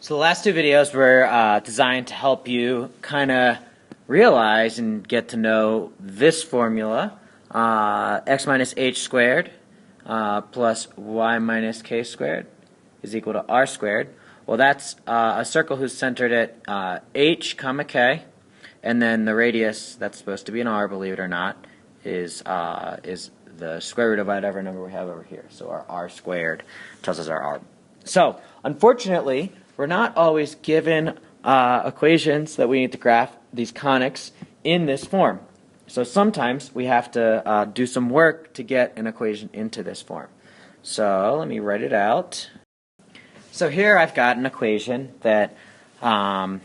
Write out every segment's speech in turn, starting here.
So the last two videos were designed to help you kind of realize and get to know this formula, x minus h squared plus y minus k squared is equal to r squared. Well, that's a circle who's centered at h comma k, and then the radius, that's supposed to be an r, believe it or not, is the square root of whatever number we have over here. So our r squared tells us our r. So, unfortunately, we're not always given equations that we need to graph these conics in this form. So sometimes we have to do some work to get an equation into this form. So let me write it out. So here I've got an equation that I'm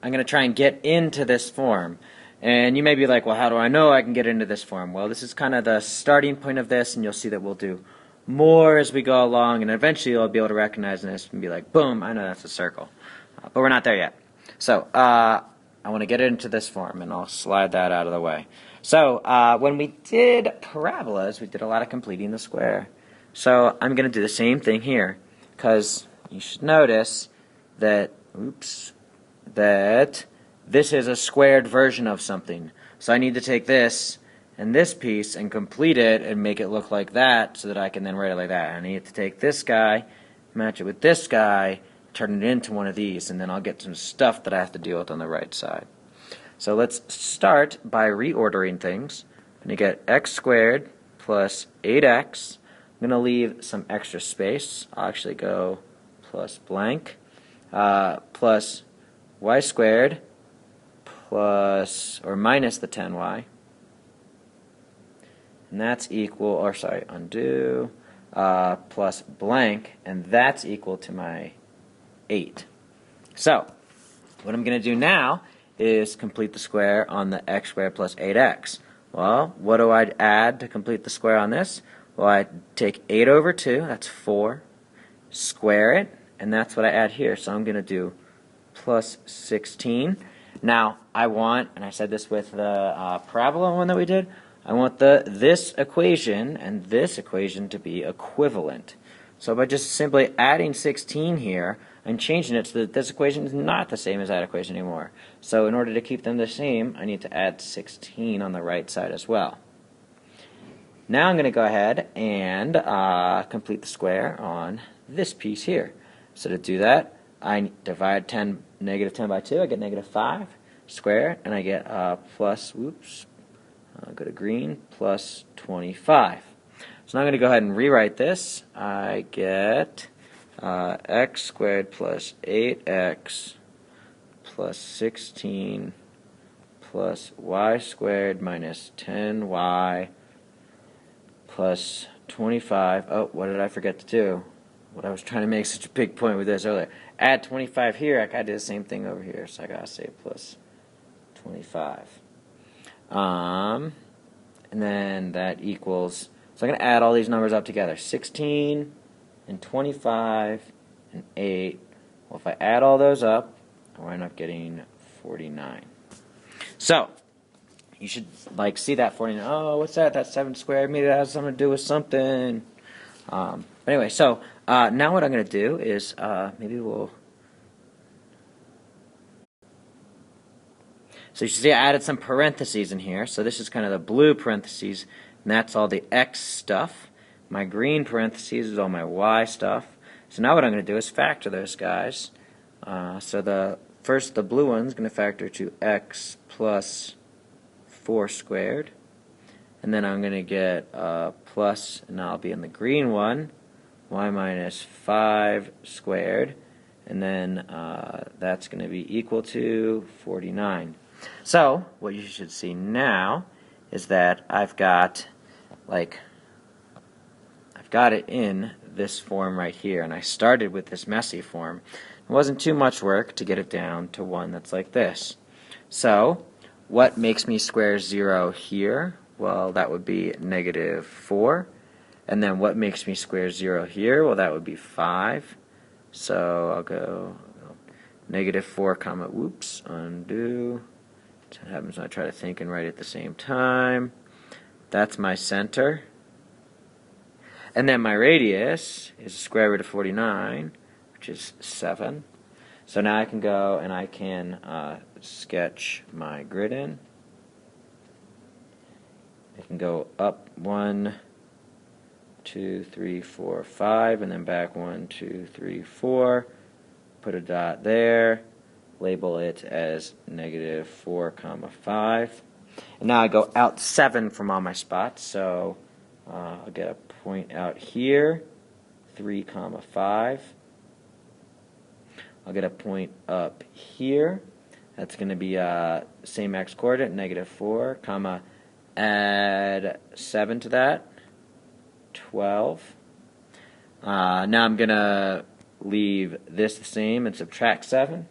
going to try and get into this form. And you may be like, well, how do I know I can get into this form? Well, this is kind of the starting point of this, and you'll see that we'll do more as we go along, and eventually you'll be able to recognize this and be like, boom, I know that's a circle. But we're not there yet. So I want to get it into this form, and I'll slide that out of the way. So when we did parabolas, we did a lot of completing the square. So I'm going to do the same thing here, because you should notice that, that this is a squared version of something. So I need to take this and this piece and complete it and make it look like that so that I can then write it like that. I need to take this guy, match it with this guy, turn it into one of these, and then I'll get some stuff that I have to deal with on the right side. So let's start by reordering things. I'm going to get x squared plus 8x. I'm going to leave some extra space. I'll actually go plus blank plus y squared plus or minus the 10y. And that's equal, or sorry, undo, plus blank, and that's equal to my 8. So, what I'm going to do now is complete the square on the x squared plus 8x. Well, what do I add to complete the square on this? Well, I take 8 over 2, that's 4, square it, and that's what I add here. So I'm going to do plus 16. Now, I want, and I said this with the parabola one that we did, I want this equation and this equation to be equivalent. So by just simply adding 16 here, I'm changing it so that this equation is not the same as that equation anymore. So in order to keep them the same, I need to add 16 on the right side as well. Now I'm going to go ahead and complete the square on this piece here. So to do that, I divide negative 10 by 2, I get negative 5, square, and I get plus, I'll go to green, plus 25. So now I'm going to go ahead and rewrite this. I get x squared plus 8x plus 16 plus y squared minus 10y plus 25. Oh, what did I forget to do? What I was trying to make such a big point with this earlier. Add 25 here, I got to do the same thing over here. So I got to say plus 25. And then that equals, so I'm going to add all these numbers up together. 16 and 25 and 8. Well, if I add all those up, I wind up getting 49. So, you should see that 49. Oh, what's that? That's 7 squared. Maybe that has something to do with something. But anyway, so now what I'm going to do is maybe we'll... So you see I added some parentheses in here. So this is kind of the blue parentheses, and that's all the x stuff. My green parentheses is all my y stuff. So now what I'm going to do is factor those guys. So the blue one's going to factor to x plus 4 squared. And then I'm going to get plus, and now I'll be in the green one, y minus 5 squared. And then that's going to be equal to 49. So, what you should see now is that I've got it in this form right here, and I started with this messy form. It wasn't too much work to get it down to one that's like this. So, what makes me square 0 here? Well, that would be negative 4. And then what makes me square 0 here? Well, that would be 5. So, I'll go negative 4 comma, undo. That happens when I try to think and write at the same time. That's my center. And then my radius is the square root of 49. which is 7. So now I can go and I can sketch my grid in. I can go up 1, 2, 3, 4, 5, and then back 1, 2, 3, 4. Put a dot there. Label it as -4, 5. And now I go out 7 from all my spots. So I'll get a point out here, 3, 5. I'll get a point up here. That's going to be same x coordinate, -4, comma, add 7 to that, 12. Now I'm going to leave this the same and subtract 7.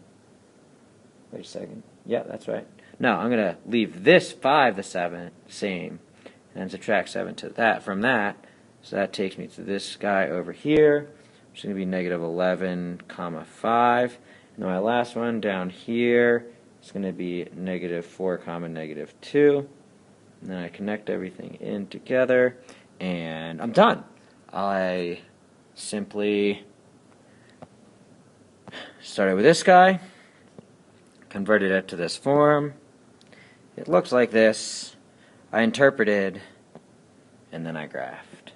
Wait a second. Yeah, that's right. No, I'm going to leave this 5 the same and subtract 7 to that from that. So that takes me to this guy over here, which is going to be -11, 5. And then my last one down here is going to be -4, -2. And then I connect everything in together, and I'm done. I simply started with this guy, converted it to this form. It looks like this. I interpreted, and then I graphed.